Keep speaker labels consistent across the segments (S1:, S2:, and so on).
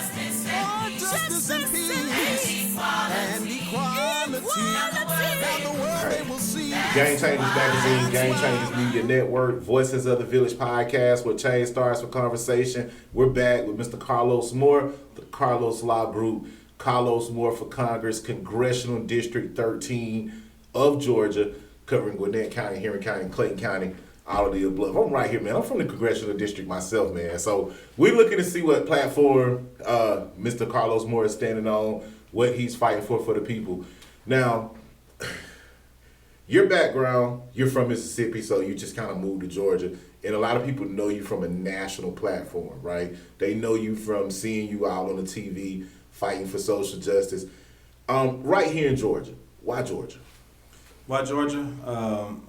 S1: justice and peace, and equality. Now the world they will see.
S2: Game Changers Magazine, Game Changers Media Network, Voices of the Village podcast, where change starts with conversation. We're back with Mr. Carlos Moore, the Carlos Law Group, Carlos Moore for Congress, Congressional District 13 of Georgia, covering Gwinnett County, Henry County, and Clayton County, all of the above. I'm right here, man. I'm from the Congressional District myself, man. So we're looking to see what platform Mr. Carlos Moore is standing on, what he's fighting for the people. Now, your background, you're from Mississippi, so you just kind of moved to Georgia. And a lot of people know you from a national platform, right? They know you from seeing you out on the TV fighting for social justice. Right here in Georgia. Why Georgia?
S3: Why Georgia?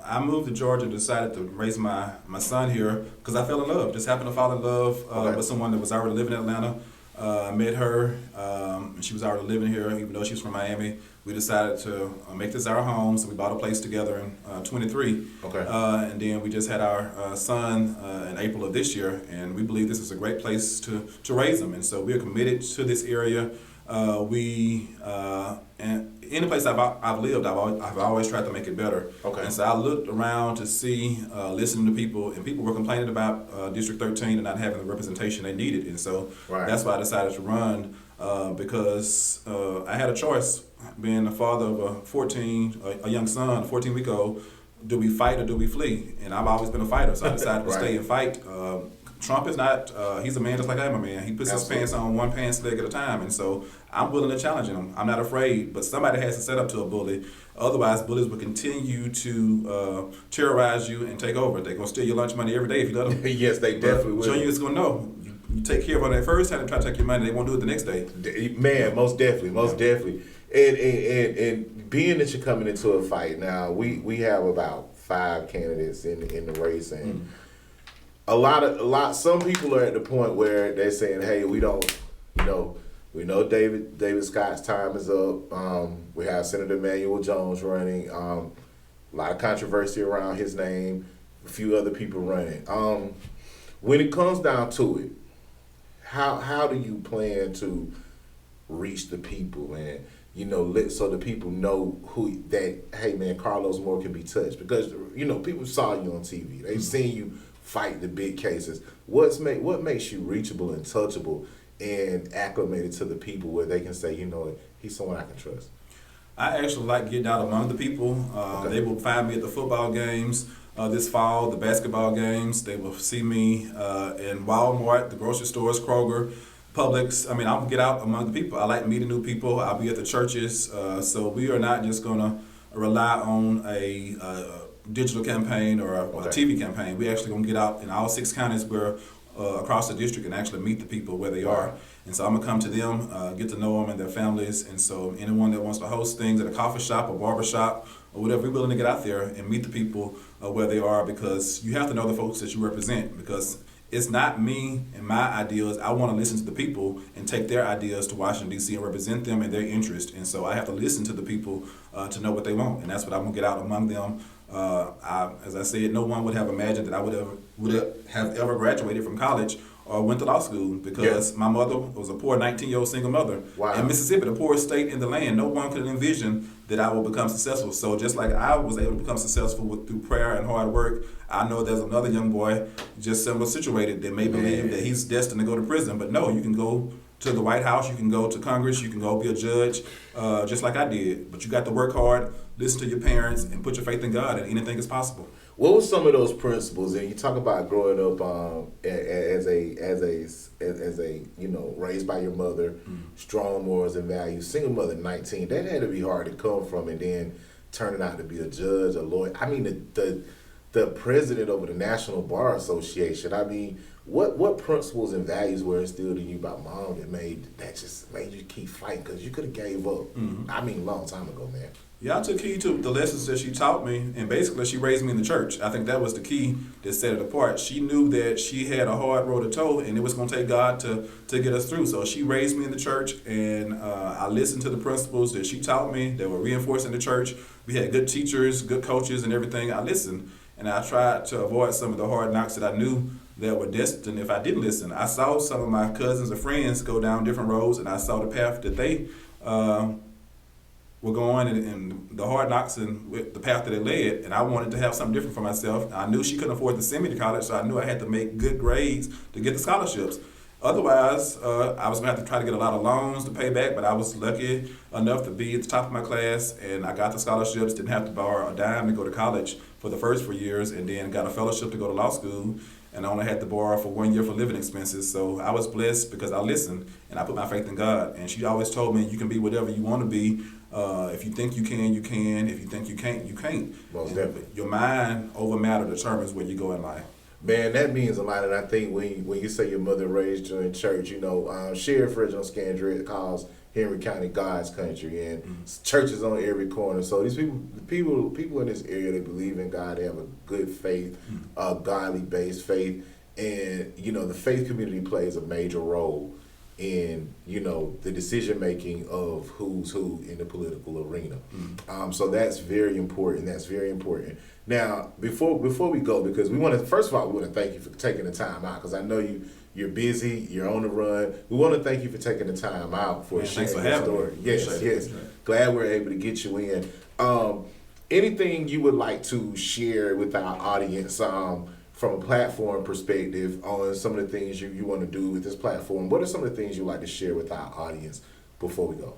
S3: I moved to Georgia, decided to raise my son here because I fell in love. Just happened to fall in love with someone that was already living in Atlanta. I met her, and she was already living here, even though she was from Miami. We decided to make this our home, so we bought a place together in 23.
S2: Okay.
S3: And then we just had our son in April of this year, and we believe this is a great place to raise him. And so we are committed to this area. And any place I've lived, I've always tried to make it better.
S2: Okay.
S3: And so I looked around to see, listening to people, and people were complaining about District 13 and not having the representation they needed. And so That's why I decided to run because I had a choice, being the father of a young son, a 14-week-old. Do we fight or do we flee? And I've always been a fighter, so I decided to stay and fight. Trump is not, he's a man just like I'm a man. He puts his pants on one pants leg at a time. And so I'm willing to challenge him. I'm not afraid, but somebody has to set up to a bully. Otherwise, bullies will continue to terrorize you and take over. They're going to steal your lunch money every day if you let them.
S2: Yes, they definitely will.
S3: Junior is going to know. You take care of them that first time and try to take your money, they won't do it the next day.
S2: Man, most definitely. And being that you're coming into a fight now, we have about 5 candidates in the race, and some people are at the point where they're saying, hey, we know David Scott's time is up. We have Senator Emanuel Jones running. A lot of controversy around his name. A few other people running. When it comes down to it, how do you plan to reach the people and so the people know hey man, Carlos Moore can be touched? Because people saw you on TV. They've seen you fight the big cases. What makes you reachable and touchable and acclimated to the people where they can say, he's someone I can trust?
S3: I actually like getting out among the people. They will find me at the football games this fall, the basketball games. They will see me in Walmart, the grocery stores, Kroger, Publix. I mean, I'll get out among the people. I like meeting new people. I'll be at the churches. So we are not just going to rely on a digital campaign or a TV campaign. We actually going to get out in all 6 counties where across the district and actually meet the people where they are. And so I'm going to come to them, get to know them and their families. And so anyone that wants to host things at a coffee shop or barber shop or whatever, we're willing to get out there and meet the people where they are, because you have to know the folks that you represent, because it's not me and my ideas. I want to listen to the people and take their ideas to Washington, D.C. and represent them and their interest. And so I have to listen to the people to know what they want. And that's what I'm going to get out among them. As I said, no one would have imagined that I would have ever graduated from college or went to law school, because my mother was a poor 19-year-old single mother in Mississippi, the poorest state in the land. No one could envision that I would become successful. So just like I was able to become successful through prayer and hard work, I know there's another young boy just similar situated that may believe that he's destined to go to prison. But no, you can go to the White House, you can go to Congress, you can go be a judge, just like I did. But you got to work hard, listen to your parents, and put your faith in God, and anything is possible.
S2: What were some of those principles? And you talk about growing up as a raised by your mother, strong morals and values, single mother, 19. That had to be hard to come from, and then turning out to be a judge, a lawyer. I mean, the president of the National Bar Association. I mean, what principles and values were instilled in you by mom that just made you keep fighting? Because you could have gave up. I mean, a long time ago, man.
S3: Yeah, I took heed to the lessons that she taught me, and basically she raised me in the church. I think that was the key that set it apart. She knew that she had a hard road to toe, and it was going to take God to get us through. So she raised me in the church, and I listened to the principles that she taught me that were reinforced in the church. We had good teachers, good coaches, and everything. I listened, and I tried to avoid some of the hard knocks that I knew that were destined if I didn't listen. I saw some of my cousins and friends go down different roads, and I saw the path that they were going and the hard knocks and with the path that they led, and I wanted to have something different for myself. I knew she couldn't afford to send me to college, so I knew I had to make good grades to get the scholarships. Otherwise, I was going to have to try to get a lot of loans to pay back, but I was lucky enough to be at the top of my class, and I got the scholarships, didn't have to borrow a dime to go to college for the first 4 years, and then got a fellowship to go to law school, and I only had to borrow for 1 year for living expenses. So I was blessed because I listened, and I put my faith in God. And she always told me, you can be whatever you want to be. If you think you can, you can. If you think you can't, you can't.
S2: Most definitely.
S3: Your mind over matter determines where you go in life.
S2: Man, that means a lot, and I think when you say your mother raised you in church, Sheriff Reginald Scandrett calls Henry County God's country, and churches on every corner. So these people in this area, they believe in God. They have a good faith, a godly based faith, and the faith community plays a major role in the decision making of who's who in the political arena. So that's very important. Now, before we go, because we want to thank you for taking the time out, because I know you're busy, you're on the run. We want to thank you for taking the time out for sharing your story. Yes. Glad we're able to get you in. Anything you would like to share with our audience from a platform perspective on some of the things you want to do with this platform? What are some of the things you'd like to share with our audience before we go?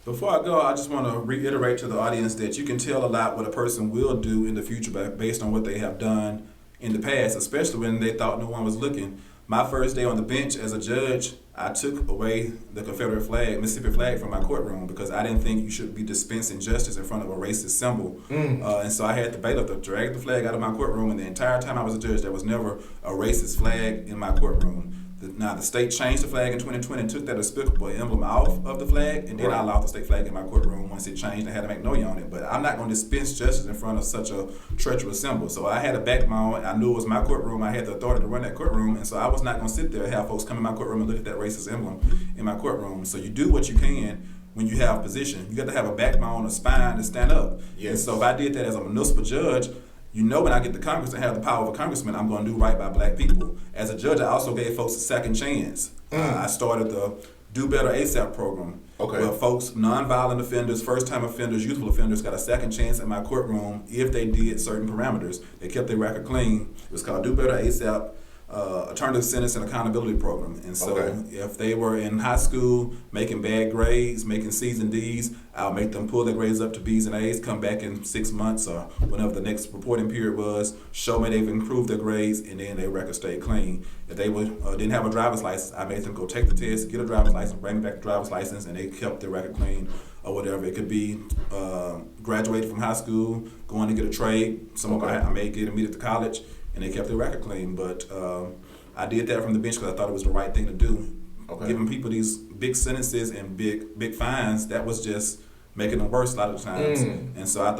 S3: Before I go, I just want to reiterate to the audience that you can tell a lot what a person will do in the future based on what they have done in the past, especially when they thought no one was looking. My first day on the bench as a judge, I took away the Confederate flag, Mississippi flag, from my courtroom because I didn't think you should be dispensing justice in front of a racist symbol. And so I had the bailiff to drag the flag out of my courtroom, and the entire time I was a judge, there was never a racist flag in my courtroom. Now, the state changed the flag in 2020 and took that despicable emblem off of the flag, and then I allowed the state flag in my courtroom once it changed and had a magnolia on it. But I'm not going to dispense justice in front of such a treacherous symbol. So I had a backbone. I knew it was my courtroom. I had the authority to run that courtroom, and so I was not going to sit there and have folks come in my courtroom and look at that racist emblem in my courtroom. So you do what you can when you have position. You got to have a backbone, a spine to stand up. Yes. And so if I did that as a municipal judge, when I get to Congress and have the power of a congressman, I'm going to do right by black people. As a judge, I also gave folks a second chance. I started the Do Better ASAP program, where folks, nonviolent offenders, first-time offenders, youthful offenders, got a second chance in my courtroom if they did certain parameters. They kept their record clean. It was called Do Better ASAP. Alternative Sentence and Accountability Program. And so if they were in high school making bad grades, making C's and D's, I'll make them pull their grades up to B's and A's, come back in 6 months or whenever the next reporting period was, show me they've improved their grades, and then their record stayed clean. If they didn't have a driver's license, I made them go take the test, get a driver's license, bring back the driver's license, and they kept their record clean or whatever. It could be graduated from high school, going to get a trade. I may get admitted to college, and they kept their record clean. But I did that from the bench because I thought it was the right thing to do. Giving people these big sentences and big fines, that was just making them worse a lot of times. And so I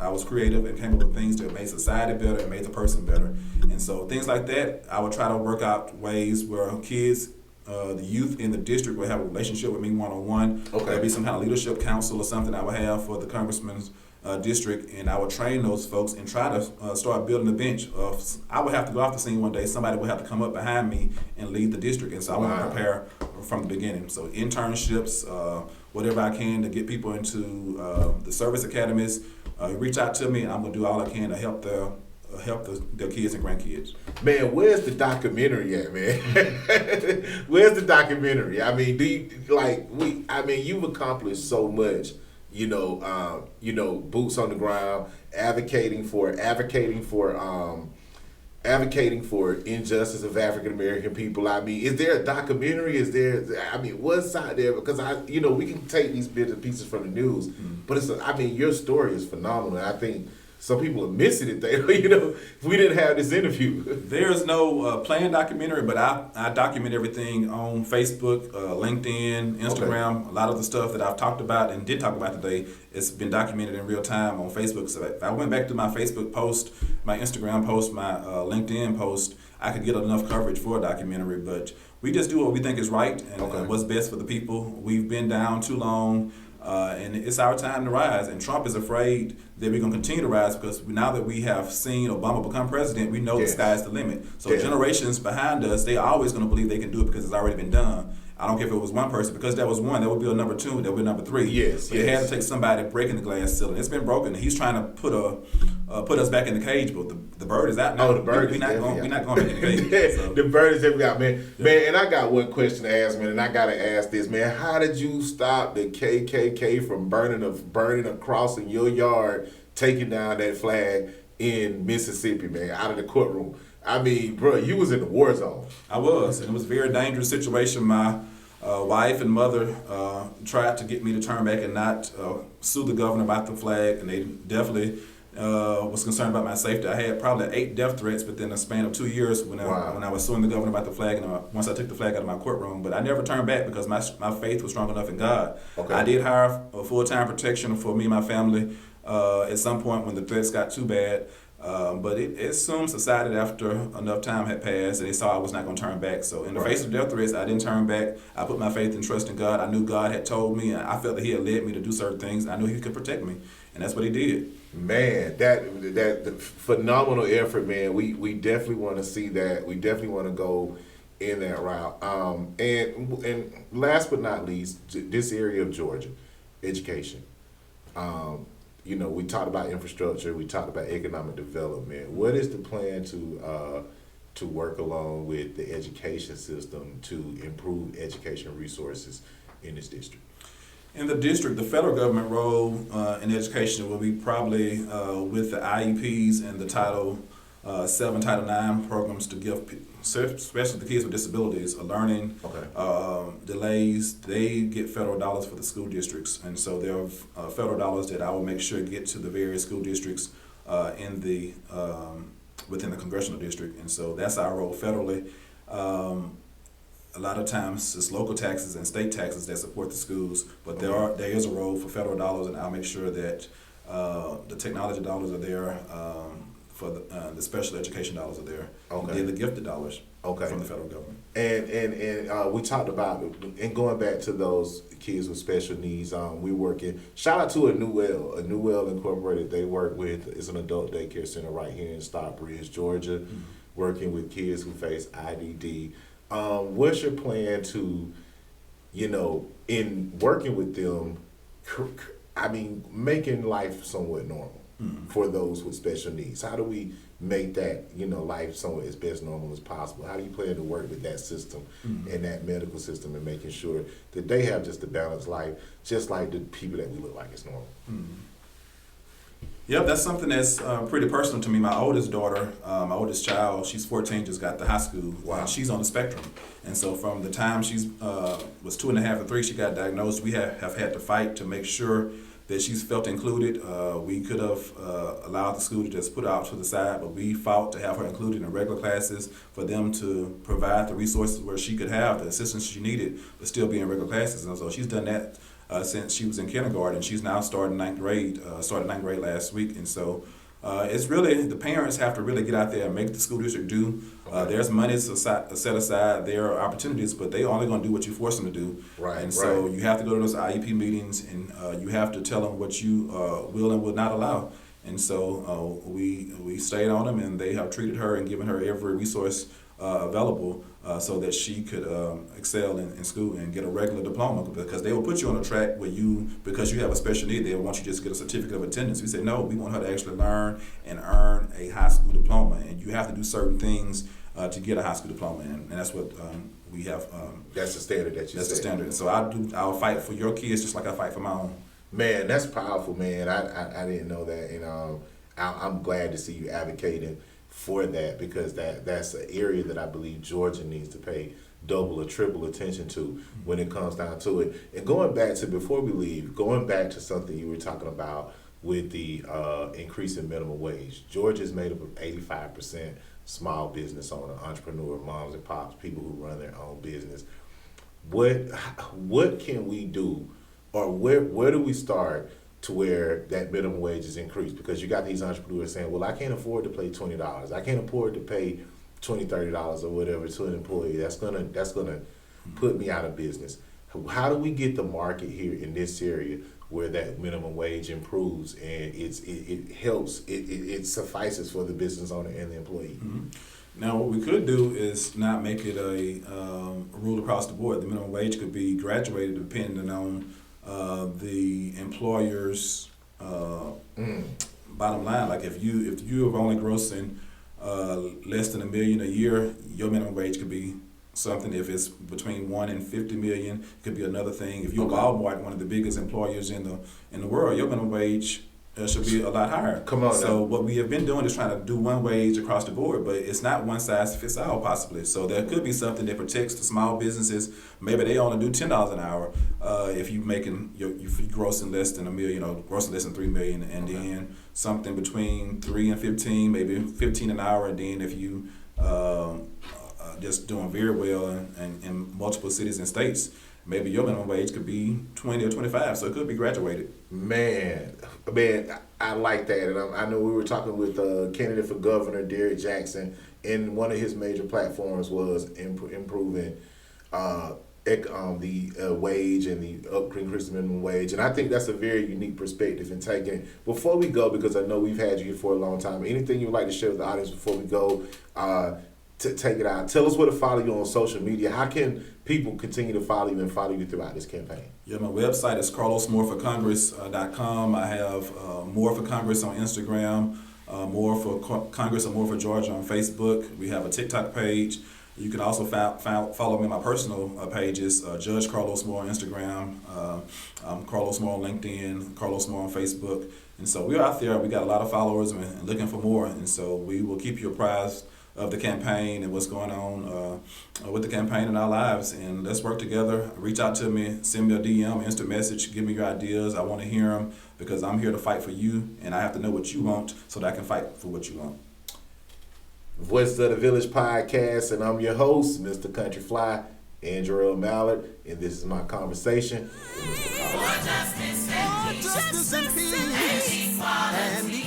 S3: was creative and came up with things that made society better and made the person better. And so things like that, I would try to work out ways where kids, the youth in the district would have a relationship with me one-on-one. There'd be some kind of leadership council or something I would have for the congressman's district, and I would train those folks and try to start building a bench. I would have to go off the scene one day. Somebody would have to come up behind me and lead the district, and so I want to prepare from the beginning. So internships, whatever I can to get people into the service academies. Reach out to me, and I'm going to do all I can to help their kids and grandkids.
S2: Man, where's the documentary at, man? Where's the documentary? I mean, you've accomplished so much. Boots on the ground, advocating for injustice of African American people. I mean, is there a documentary? What's out there? Because we can take these bits and pieces from the news, but your story is phenomenal. I think some people are missing it. If we didn't have this interview.
S3: There's no planned documentary, but I document everything on Facebook, LinkedIn, Instagram. A lot of the stuff that I've talked about and did talk about today, it's been documented in real time on Facebook. So if I went back to my Facebook post, my Instagram post, my LinkedIn post, I could get enough coverage for a documentary. But we just do what we think is right and what's best for the people. We've been down too long. And it's our time to rise. And Trump is afraid that we're going to continue to rise because now that we have seen Obama become president, we know the sky's the limit. So generations behind us, they're always going to believe they can do it because it's already been done. I don't care if it was one person, because that was one, that would be a number two, that would be number three.
S2: Yes,
S3: but it had to take somebody breaking the glass ceiling. It's been broken. He's trying to put us back in the cage, but the bird is out now.
S2: Oh, the bird is
S3: we're not going back in the cage. So.
S2: The bird is definitely out, man. Yeah. Man, and I got one question to ask, man, and I gotta ask this, man. How did you stop the KKK from burning across in your yard, taking down that flag in Mississippi, man, out of the courtroom? I mean, bro, you was in the war zone.
S3: I was, and it was a very dangerous situation. My wife and mother tried to get me to turn back and not sue the governor about the flag, and they definitely was concerned about my safety. I had probably 8 death threats within a span of 2 years when I was suing the governor about the flag, and once I took the flag out of my courtroom. But I never turned back because my faith was strong enough in God. Okay. I did hire a full-time protection for me and my family at some point when the threats got too bad. But it soon subsided after enough time had passed, and they saw I was not going to turn back. So in the face of death threats, I didn't turn back. I put my faith and trust in God. I knew God had told me, and I felt that He had led me to do certain things. I knew He could protect me, and that's what He did.
S2: Man, that phenomenal effort, man. We definitely want to see that. We definitely want to go in that route. And last but not least, this area of Georgia, education. You know, we talked about infrastructure. We talked about economic development. What is the plan to work along with the education system to improve education resources in this district?
S3: In the district, the federal government role in education will be probably with the IEPs and the Title VII, Title IX programs to give, especially the kids with disabilities, learning delays. They get federal dollars for the school districts, and so there are federal dollars that I will make sure get to the various school districts in the within the congressional district, and so that's our role federally. A lot of times it's local taxes and state taxes that support the schools, but there is a role for federal dollars, and I'll make sure that the technology dollars are there. For the special education dollars are there. Okay. And the gifted dollars from the federal government. And
S2: we talked about, and going back to those kids with special needs, we working, shout out to a New Well Incorporated. They work with, it's an adult daycare center right here in Stockbridge, Georgia, working with kids who face IDD. What's your plan to, you know, in working with them, I mean, making life somewhat normal for those with special needs? How do we make that, you know, life somewhat as best normal as possible? How do you plan to work with that system and that medical system and making sure that they have just a balanced life, just like the people that we look like is normal?
S3: Yep, that's something that's pretty personal to me. My oldest daughter, my oldest child, she's 14, just got to high school. Wow. She's on the spectrum. And so from the time she was 2.5 or 3, she got diagnosed, we have had to fight to make sure that she's felt included. We could have allowed the school to just put her out to the side, but we fought to have her included in regular classes for them to provide the resources where she could have the assistance she needed, but still be in regular classes. And so she's done that since she was in kindergarten. She's now started 9th grade, started 9th grade last week. And so it's really, the parents have to really get out there and make the school district do. There's money set aside, there are opportunities, but they only going to do what you force them to do. Right. And so you have to go to those IEP meetings, and you have to tell them what you will and will not allow. And so we stayed on them, and they have treated her and given her every resource available so that she could excel in school and get a regular diploma, because they will put you on a track where because you have a special need, they want you to just get a certificate of attendance. We said, no, we want her to actually learn and earn a high school diploma, and you have to do certain things to get a high school diploma, and that's what we have.
S2: That's the standard that you
S3: That's the standard. And so I'll fight for your kids just like I fight for my own.
S2: Man, that's powerful, man. I didn't know that, and I'm glad to see you advocating for that, because that's an area that I believe Georgia needs to pay double or triple attention to when it comes down to it. And going back to, before we leave, going back to something you were talking about with the increase in minimum wage. Georgia's made up of 85% small business owner, entrepreneur, moms and pops, people who run their own business. What can we do, or where do we start to where that minimum wage is increased? Because you got these entrepreneurs saying, well, I can't afford to pay $20. I can't afford to pay $20, $30 or whatever to an employee. That's gonna put me out of business. How do we get the market here in this area where that minimum wage improves and it helps, it suffices for the business owner and the employee?
S3: Mm-hmm. Now, what we could do is not make it a rule across the board. The minimum wage could be graduated depending on the employer's bottom line. Like if you are only grossing less than $1 million a year, your minimum wage could be something. If it's between 1 and 50 million, it could be another thing. If you're Walmart, one of the biggest employers in the world, your minimum wage should be a lot higher.
S2: Come on.
S3: So what we have been doing is trying to do one wage across the board, but it's not one size fits all possibly. So there could be something that protects the small businesses. Maybe they only do $10 an hour if you making if you grossing less than $1 million, or grossing less than $3 million, and then something between 3 and 15, maybe 15 an hour, and then if you just doing very well in multiple cities and states, maybe your minimum wage could be 20 or 25, so it could be graduated.
S2: Man, I like that. And I know we were talking with candidate for governor, Derrick Jackson, and one of his major platforms was improving the wage and the increase the minimum wage. And I think that's a very unique perspective in taking. Before we go, because I know we've had you here for a long time, anything you'd like to share with the audience before we go? To take it out, tell us where to follow you on social media. How can people continue to follow you and follow you throughout this campaign?
S3: Yeah, my website is carlosmoreforcongress.com. I have More for Congress on Instagram, More for Congress and More for Georgia on Facebook. We have a TikTok page. You can also follow me on my personal pages, Judge Carlos Moore on Instagram, Carlos Moore on LinkedIn, Carlos Moore on Facebook. And so we're out there. We got a lot of followers and looking for more. And so we will keep you apprised of the campaign and what's going on with the campaign in our lives. And let's work together. Reach out to me, send me a DM, instant message, give me your ideas. I want to hear them because I'm here to fight for you, and I have to know what you want so that I can fight for what you want.
S2: Voices of the Village podcast, and I'm your host, Mr. Country Fly, Andrew Mallard, and this is my conversation with Mr. Carlos.
S1: Justice and peace and equality.